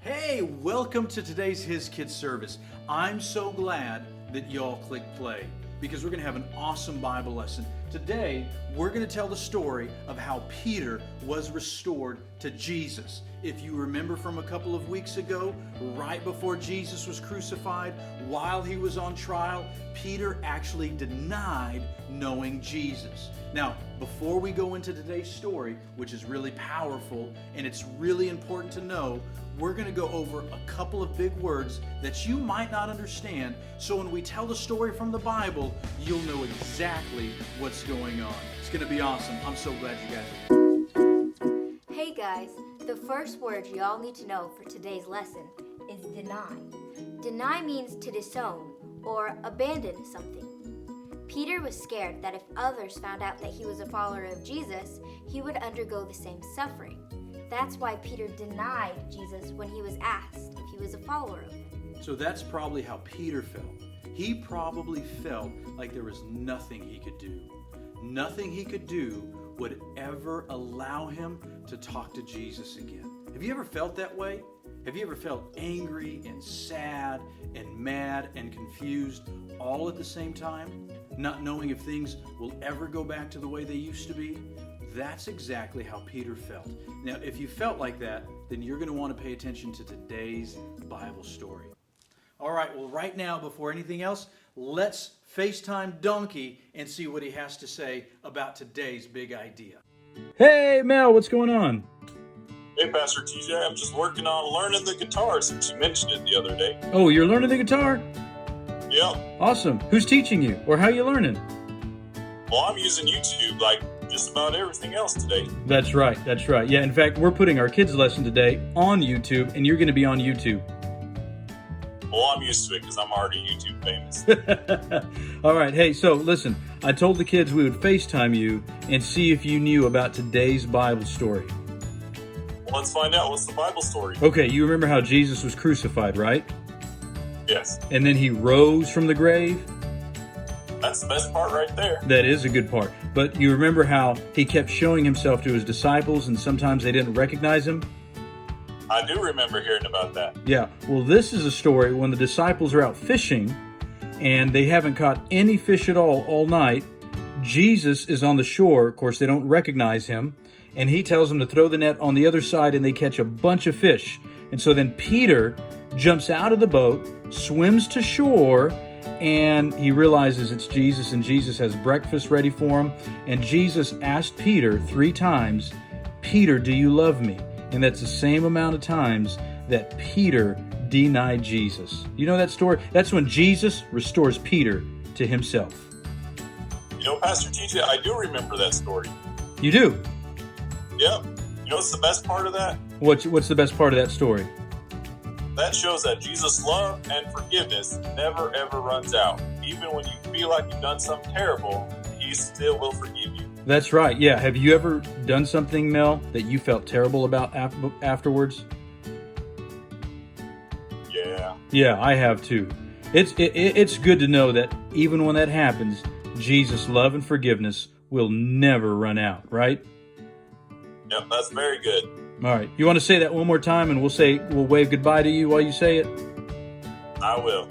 Hey, welcome to today's His Kids service. I'm so glad that y'all clicked play because we're going to have an awesome Bible lesson. Today, we're going to tell the story of how Peter was restored to Jesus. If you remember from a couple of weeks ago, right before Jesus was crucified, while he was on trial, Peter actually denied knowing Jesus. Now, before we go into today's story, which is really powerful and it's really important to know, we're going to go over a couple of big words that you might not understand. So when we tell the story from the Bible, you'll know exactly what's going on. It's going to be awesome. I'm so glad you guys are. Hey guys, the first word y'all need to know for today's lesson is deny. Deny means to disown or abandon something. Peter was scared that if others found out that he was a follower of Jesus, he would undergo the same suffering. That's why Peter denied Jesus when he was asked if he was a follower of him. So that's probably how Peter felt. He probably felt like there was nothing he could do. Nothing he could do would ever allow him to talk to Jesus again. Have you ever felt that way? Have you ever felt angry and sad and mad and confused all at the same time? Not knowing if things will ever go back to the way they used to be? That's exactly how Peter felt. Now, if you felt like that, then you're going to want to pay attention to today's Bible story. All right, well, right now, before anything else, let's FaceTime Donkey and see what he has to say about today's big idea. Hey, Mel, what's going on? Hey, Pastor TJ, I'm just working on learning the guitar since you mentioned it the other day. Oh, you're learning the guitar? Yeah. Awesome. Who's teaching you, or how are you learning? Well, I'm using YouTube like just about everything else today. That's right. Yeah, in fact, we're putting our kids' lesson today on YouTube, and you're going to be on YouTube. Well, I'm used to it because I'm already YouTube famous. All right. Hey, so listen, I told the kids we would FaceTime you and see if you knew about today's Bible story. Well, let's find out. What's the Bible story? Okay, you remember how Jesus was crucified, right? Yes. And then he rose from the grave? That's the best part right there. That is a good part. But you remember how he kept showing himself to his disciples and sometimes they didn't recognize him? I do remember hearing about that. Yeah. Well, this is a story when the disciples are out fishing and they haven't caught any fish at all night. Jesus is on the shore. Of course, they don't recognize him. And he tells them to throw the net on the other side and they catch a bunch of fish. And so then Peter jumps out of the boat, swims to shore, and he realizes it's Jesus, and Jesus has breakfast ready for him. And Jesus asked Peter 3 times, "Peter, do you love me?" And that's the same amount of times that Peter denied Jesus. You know that story? That's when Jesus restores Peter to himself. You know, Pastor TJ, I do remember that story. You do? Yep. You know what's the best part of that? What's the best part of that story? That shows that Jesus' love and forgiveness never ever runs out. Even when you feel like you've done something terrible, he still will forgive you. That's right. Yeah. Have you ever done something, Mel, that you felt terrible about afterwards? Yeah. Yeah, I have too. It's good to know that even when that happens, Jesus' love and forgiveness will never run out, right? Yep, that's very good. All right. You want to say that one more time and we'll wave goodbye to you while you say it? I will.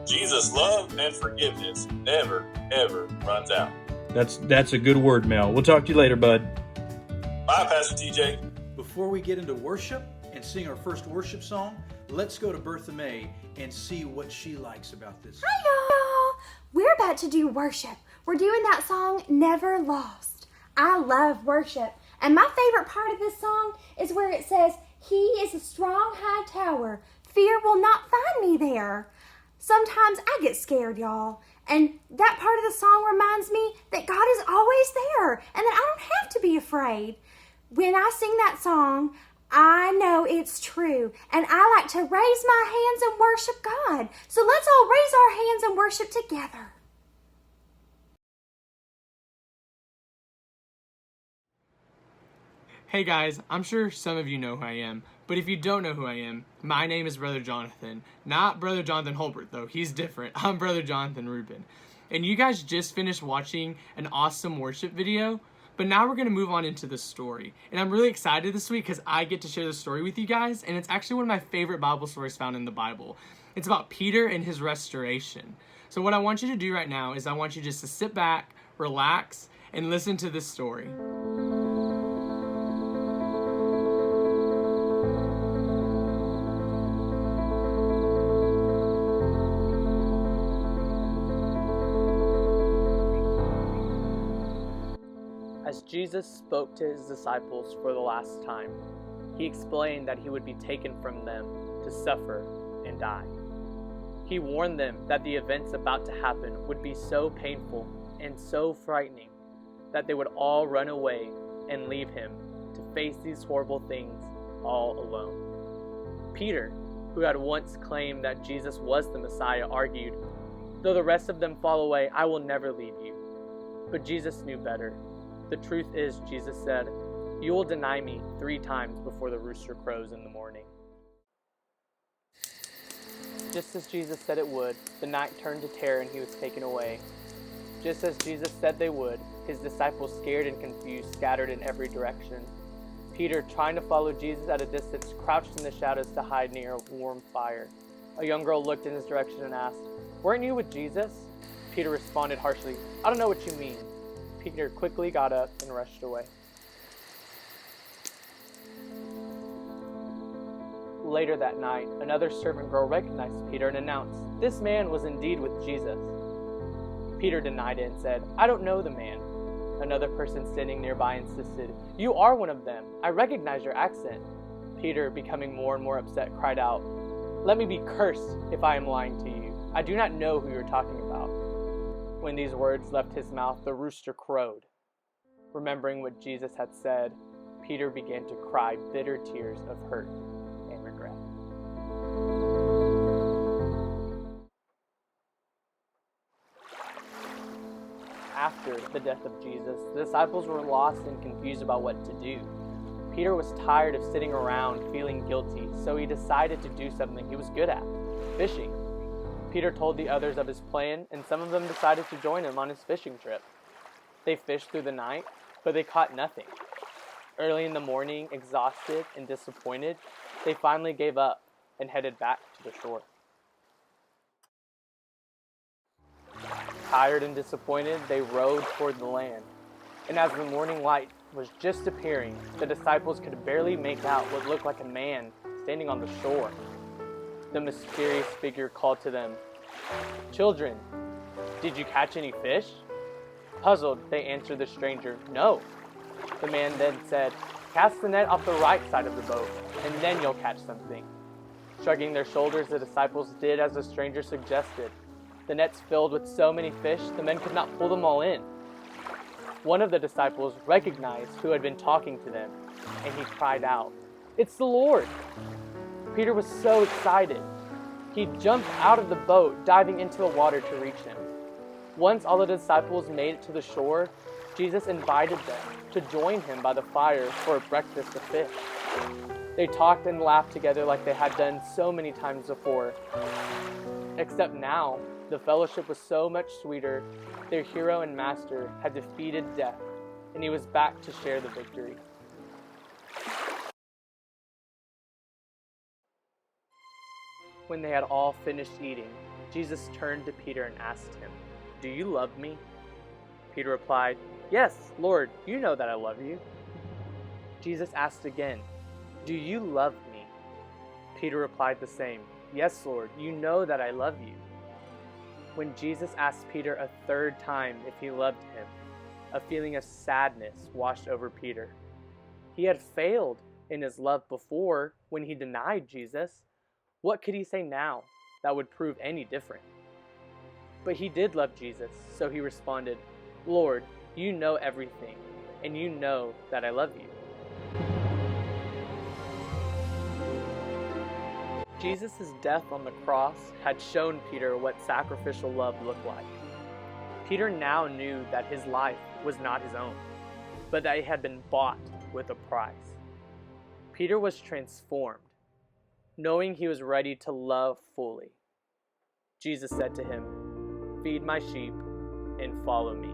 Jesus' love and forgiveness never, ever runs out. That's a good word, Mel. We'll talk to you later, bud. Bye, Pastor TJ. Before we get into worship and sing our first worship song, let's go to Bertha May and see what she likes about this. Hi, y'all. We're about to do worship. We're doing that song, Never Lost. I love worship. And my favorite part of this song is where it says, "He is a strong high tower. Fear will not find me there." Sometimes I get scared, y'all. And that part of the song reminds me that God is always there and that I don't have to be afraid. When I sing that song, I know it's true. And I like to raise my hands and worship God. So let's all raise our hands and worship together. Hey guys, I'm sure some of you know who I am, but if you don't know who I am, my name is Brother Jonathan. Not Brother Jonathan Holbert though, he's different. I'm Brother Jonathan Rubin. And you guys just finished watching an awesome worship video, But now we're going to move on into the story. And I'm really excited this week because I get to share the story with you guys. And it's actually one of my favorite Bible stories found in the Bible. It's about Peter and his restoration. So what I want you to do right now is I want you just to sit back, relax, and listen to this story. As Jesus spoke to his disciples for the last time, he explained that he would be taken from them to suffer and die. He warned them that the events about to happen would be so painful and so frightening that they would all run away and leave him to face these horrible things all alone. Peter, who had once claimed that Jesus was the Messiah, argued, "Though the rest of them fall away, I will never leave you." But Jesus knew better. The truth is, Jesus said, "You will deny me 3 times before the rooster crows in the morning." Just as Jesus said it would, the night turned to terror and he was taken away. Just as Jesus said they would, his disciples, scared and confused, scattered in every direction. Peter, trying to follow Jesus at a distance, crouched in the shadows to hide near a warm fire. A young girl looked in his direction and asked, "Weren't you with Jesus?" Peter responded harshly, "I don't know what you mean." Peter quickly got up and rushed away. Later that night, another servant girl recognized Peter and announced, "This man was indeed with Jesus." Peter denied it and said, "I don't know the man." Another person standing nearby insisted, "You are one of them. I recognize your accent." Peter, becoming more and more upset, cried out, "Let me be cursed if I am lying to you. I do not know who you are talking about." When these words left his mouth, the rooster crowed. Remembering what Jesus had said, Peter began to cry bitter tears of hurt and regret. After the death of Jesus, the disciples were lost and confused about what to do. Peter was tired of sitting around feeling guilty, so he decided to do something he was good at: fishing. Peter told the others of his plan, and some of them decided to join him on his fishing trip. They fished through the night, but they caught nothing. Early in the morning, exhausted and disappointed, they finally gave up and headed back to the shore. Tired and disappointed, they rowed toward the land. And as the morning light was just appearing, the disciples could barely make out what looked like a man standing on the shore. The mysterious figure called to them, "Children, did you catch any fish?" Puzzled, they answered the stranger, "No." The man then said, "Cast the net off the right side of the boat, and then you'll catch something." Shrugging their shoulders, the disciples did as the stranger suggested. The nets filled with so many fish, the men could not pull them all in. One of the disciples recognized who had been talking to them, and he cried out, "It's the Lord!" Peter was so excited. He jumped out of the boat, diving into the water to reach him. Once all the disciples made it to the shore, Jesus invited them to join him by the fire for a breakfast of fish. They talked and laughed together like they had done so many times before. Except now, the fellowship was so much sweeter. Their hero and master had defeated death, and he was back to share the victory. When they had all finished eating, Jesus turned to Peter and asked him, "Do you love me?" Peter replied, "Yes, Lord, you know that I love you." Jesus asked again, "Do you love me?" Peter replied the same, "Yes, Lord, you know that I love you." When Jesus asked Peter a 3rd time if he loved him, a feeling of sadness washed over Peter. He had failed in his love before when he denied Jesus. What could he say now that would prove any different? But he did love Jesus, so he responded, "Lord, you know everything, and you know that I love you." Jesus' death on the cross had shown Peter what sacrificial love looked like. Peter now knew that his life was not his own, but that it had been bought with a price. Peter was transformed, knowing he was ready to love fully. Jesus said to him, "Feed my sheep and follow me."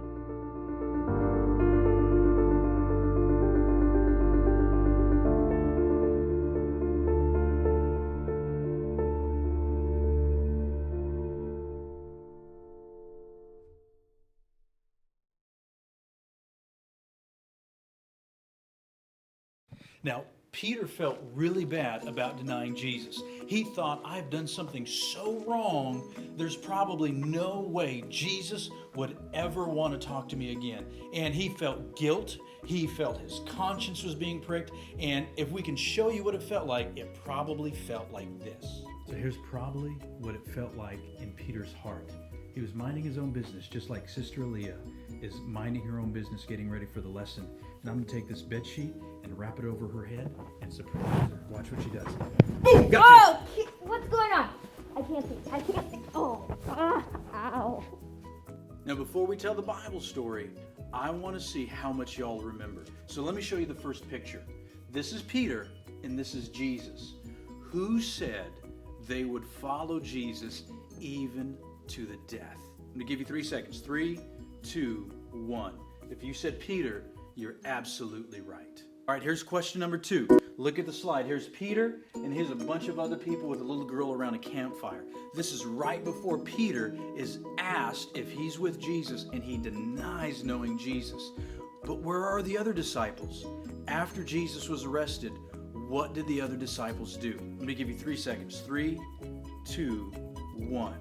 Now, Peter felt really bad about denying Jesus. He thought, I've done something so wrong, there's probably no way Jesus would ever want to talk to me again. And he felt guilt. He felt his conscience was being pricked. And if we can show you what it felt like, it probably felt like this. So here's probably what it felt like in Peter's heart. He was minding his own business, just like Sister Aaliyah is minding her own business, getting ready for the lesson. And I'm going to take this bed sheet and wrap it over her head and surprise her. Watch what she does. Boom! Got you! What's going on? I can't see. Oh, ow. Now, before we tell the Bible story, I want to see how much y'all remember. So let me show you the first picture. This is Peter, and this is Jesus. Who said they would follow Jesus even to the death? I'm going to give you 3 seconds. 3, 2, 1. If you said Peter, you're absolutely right. All right, here's question number 2. Look at the slide. Here's Peter, and here's a bunch of other people with a little girl around a campfire. This is right before Peter is asked if he's with Jesus, and he denies knowing Jesus. But where are the other disciples? After Jesus was arrested, what did the other disciples do? I'm going to give you 3 seconds. 3, 2, 1.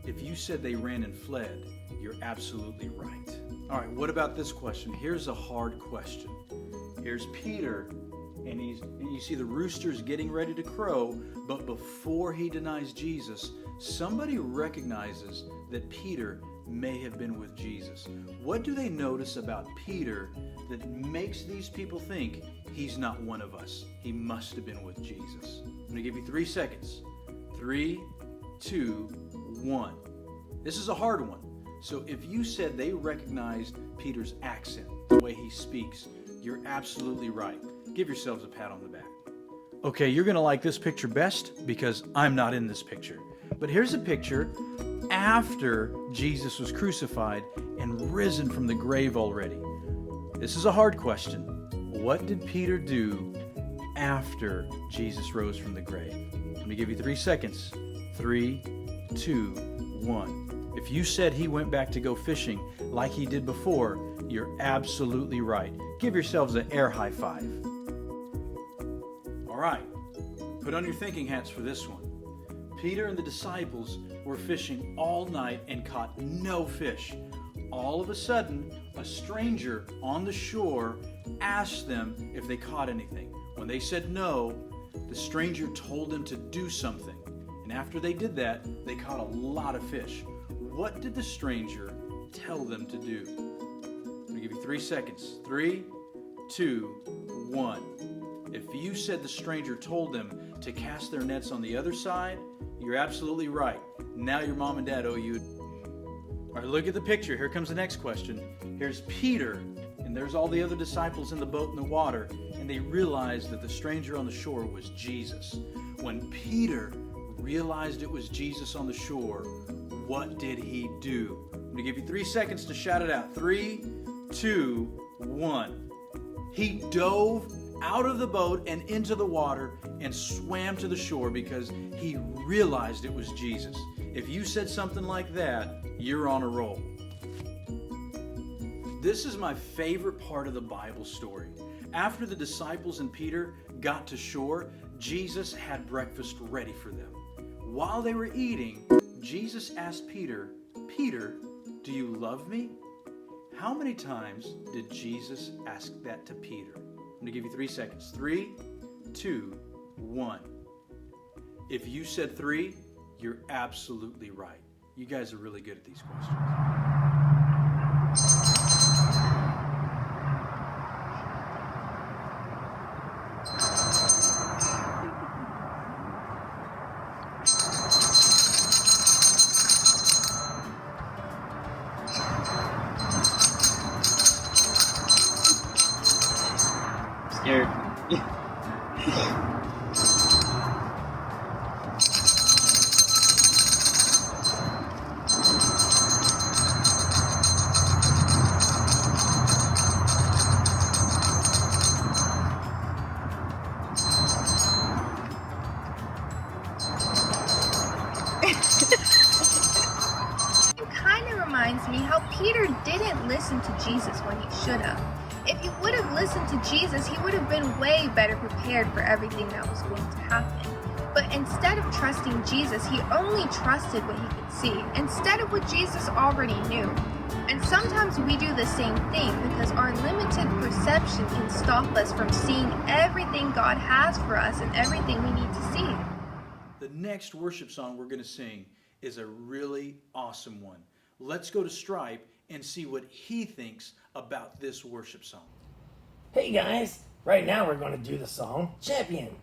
If you said they ran and fled, you're absolutely right. All right, what about this question? Here's a hard question. Here's Peter, and you see the rooster's getting ready to crow, but before he denies Jesus, somebody recognizes that Peter may have been with Jesus. What do they notice about Peter that makes these people think he's not one of us? He must have been with Jesus. I'm going to give you 3 seconds. 3, 2, 1. This is a hard one. So if you said they recognized Peter's accent, the way he speaks, you're absolutely right. Give yourselves a pat on the back. Okay, you're going to like this picture best because I'm not in this picture. But here's a picture after Jesus was crucified and risen from the grave already. This is a hard question. What did Peter do after Jesus rose from the grave? I'm going to give you 3 seconds. 3, 2, 1. If you said he went back to go fishing like he did before, you're absolutely right. Give yourselves an air high five. All right, put on your thinking hats for this one. Peter and the disciples were fishing all night and caught no fish. All of a sudden, a stranger on the shore asked them if they caught anything. When they said no, the stranger told them to do something. And after they did that, they caught a lot of fish. What did the stranger tell them to do? I'm going to give you 3 seconds. 3, 2, 1. If you said the stranger told them to cast their nets on the other side, you're absolutely right. Now your mom and dad owe you. All right, look at the picture. Here comes the next question. Here's Peter, and there's all the other disciples in the boat in the water, and they realized that the stranger on the shore was Jesus. When Peter realized it was Jesus on the shore, what did he do? I'm going to give you 3 seconds to shout it out. 3, 2, 1. He dove out of the boat and into the water and swam to the shore because he realized it was Jesus. If you said something like that, you're on a roll. This is my favorite part of the Bible story. After the disciples and Peter got to shore, Jesus had breakfast ready for them. While they were eating, Jesus asked Peter, "Peter, do you love me?" How many times did Jesus ask that to Peter? I'm going to give you 3 seconds. 3, 2, 1. If you said 3, you're absolutely right. You guys are really good at these questions. Scared. It kind of reminds me how Peter didn't listen to Jesus when he should have. If he would have listened to Jesus, he would have been way better prepared for everything that was going to happen. But instead of trusting Jesus, he only trusted what he could see, instead of what Jesus already knew. And sometimes we do the same thing because our limited perception can stop us from seeing everything God has for us and everything we need to see. The next worship song we're going to sing is a really awesome one. Let's go to Stripe and see what he thinks about this worship song. Hey guys, right now we're going to do the song Champion.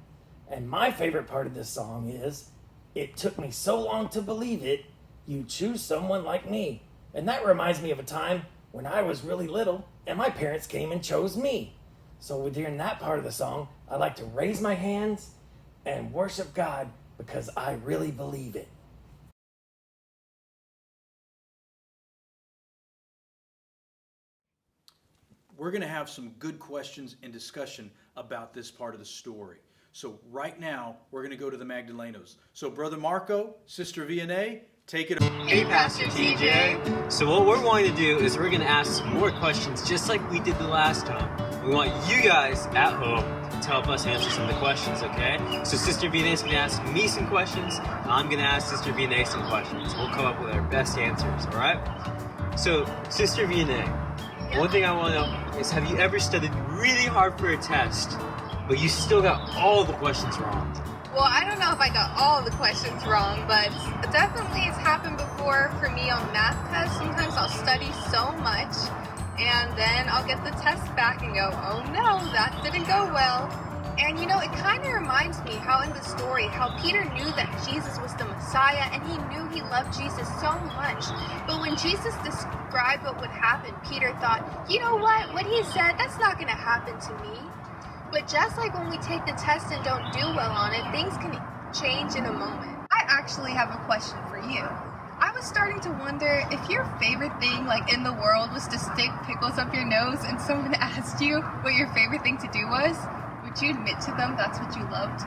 And my favorite part of this song is, it took me so long to believe it, you choose someone like me. And that reminds me of a time when I was really little and my parents came and chose me. So during that part of the song, I like to raise my hands and worship God because I really believe it. We're going to have some good questions and discussion about this part of the story. So right now, we're going to go to the Magdalenos. So Brother Marco, Sister Vianney, take it away. Hey, Pastor TJ. So what we're going to do is we're going to ask some more questions just like we did the last time. We want you guys at home to help us answer some of the questions, okay? So Sister Vianney is going to ask me some questions. I'm going to ask Sister Vianney some questions. We'll come up with our best answers, all right? So, Sister Vianney, one thing I want to know is, have you ever studied really hard for a test, but you still got all the questions wrong? Well, I don't know if I got all the questions wrong, but definitely it's happened before for me on math tests. Sometimes I'll study so much, and then I'll get the test back and go, oh no, that didn't go well. And you know, it kind of reminds me how in the story, how Peter knew that Jesus was the Messiah, and he knew he loved Jesus so much. But when Jesus described what would happen, Peter thought, you know what he said, that's not going to happen to me. But just like when we take the test and don't do well on it, things can change in a moment. I actually have a question for you. I was starting to wonder if your favorite thing like in the world was to stick pickles up your nose and someone asked you what your favorite thing to do was, would you admit to them that's what you loved?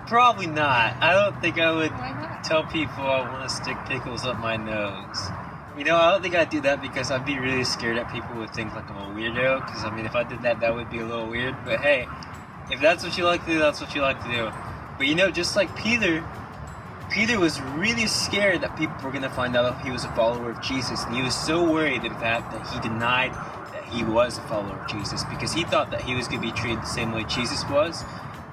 Probably not. I don't think I would Why not? tell people I want to stick pickles up my nose. You know, I don't think I'd do that because I'd be really scared that people would think like I'm a weirdo. Because, I mean, if I did that, that would be a little weird. But hey, if that's what you like to do, that's what you like to do. But you know, just like Peter was really scared that people were going to find out he was a follower of Jesus. And he was so worried, in fact, that he denied that he was a follower of Jesus. Because he thought that he was going to be treated the same way Jesus was.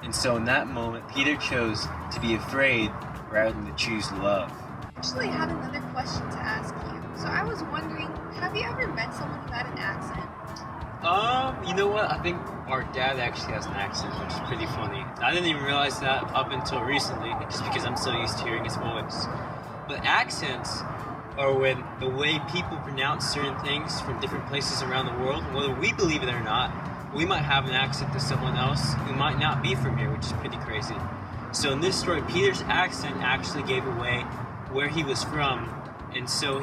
And so in that moment, Peter chose to be afraid rather than to choose love. I actually had another question to ask you. So I was wondering, have you ever met someone who had an accent? You know what? I think our dad actually has an accent, which is pretty funny. I didn't even realize that up until recently, just because I'm so used to hearing his voice. But accents are when the way people pronounce certain things from different places around the world, whether we believe it or not, we might have an accent to someone else who might not be from here, which is pretty crazy. So in this story, Peter's accent actually gave away where he was from, and so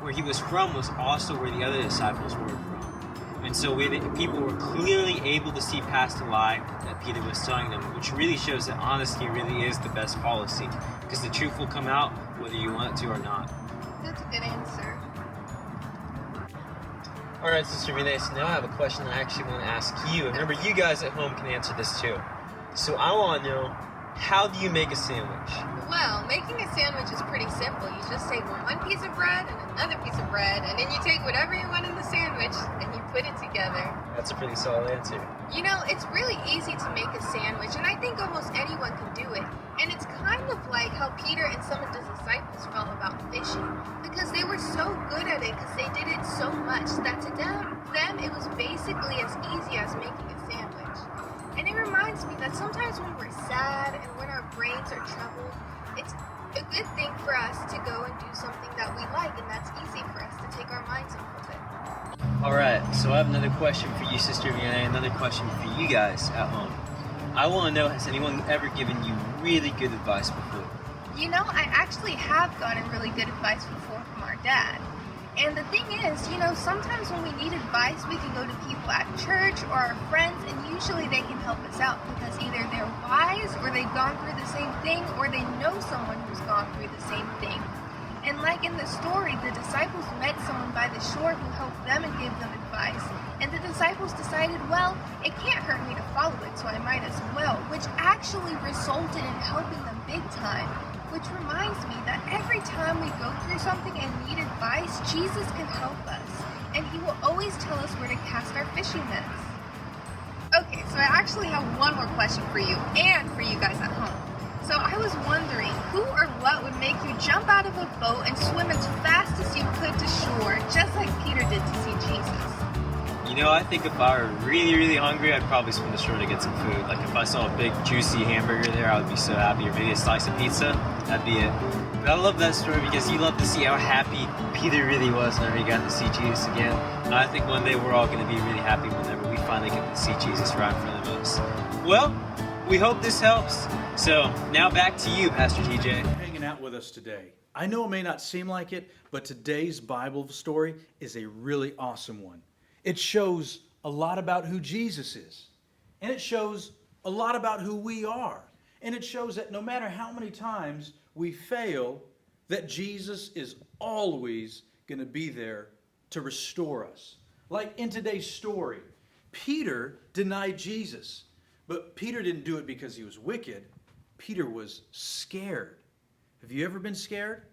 where he was from was also where the other disciples were from. And so people were clearly able to see past the lie that Peter was telling them, which really shows that honesty really is the best policy, because the truth will come out whether you want it to or not. That's a good answer. Alright, Sister Renee, so now I have a question I actually want to ask you. And remember, you guys at home can answer this too. So I want to know, how do you make a sandwich? Well, making a sandwich is pretty simple. You just take one piece of bread and another piece of bread, and then you take whatever you want in the sandwich and you put it together. That's a pretty solid answer. You know, it's really easy to make a sandwich, and I think almost anyone can do it. And it's kind of like how Peter and some of the disciples felt about fishing, because they were so good at it because they did it so much that to them it was basically as easy as making a sandwich. And it reminds me that sometimes when we're sad and when our brains are troubled, it's a good thing for us to go and do something that we like, and that's easy for us to take our minds off of it. Alright, so I have another question for you, Sister Vianney, another question for you guys at home. I want to know, has anyone ever given you really good advice before? You know, I actually have gotten really good advice before from our dad. And the thing is, you know, sometimes when we need advice, we can go to people at church or our friends, and usually they can help us out because either they're wise or they've gone through the same thing or they know someone who's gone through the same thing. And like in the story, the disciples met someone by the shore who helped them and gave them advice. And the disciples decided, well, it can't hurt me to follow it, so I might as well, which actually resulted in helping them big time. Which reminds me that every time we go through something and need advice, Jesus can help us. And he will always tell us where to cast our fishing nets. Okay, so I actually have one more question for you and for you guys at home. So I was wondering, who or what would make you jump out of a boat and swim as fast as you could to shore, just like Peter did to see Jesus? You know, I think if I were really, really hungry, I'd probably swim to shore to get some food. Like if I saw a big, juicy hamburger there, I would be so happy. Or maybe a slice of pizza, that'd be it. But I love that story because you love to see how happy Peter really was whenever he got to see Jesus again. And I think one day we're all going to be really happy whenever we finally get to see Jesus right in front of us. Well, we hope this helps. So now back to you, Pastor TJ. Hanging out with us today. I know it may not seem like it, but today's Bible story is a really awesome one. It shows a lot about who Jesus is, and it shows a lot about who we are, and it shows that no matter how many times we fail, that Jesus is always going to be there to restore us. Like in today's story, Peter denied Jesus, but Peter didn't do it because he was wicked. Peter was scared. Have you ever been scared?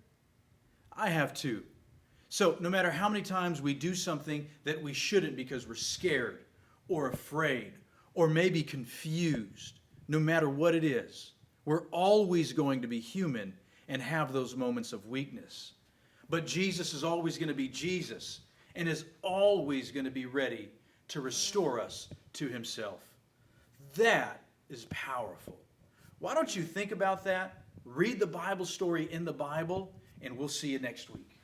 I have too. So no matter how many times we do something that we shouldn't because we're scared or afraid or maybe confused, no matter what it is, we're always going to be human and have those moments of weakness. But Jesus is always going to be Jesus and is always going to be ready to restore us to himself. That is powerful. Why don't you think about that? Read the Bible story in the Bible, and we'll see you next week.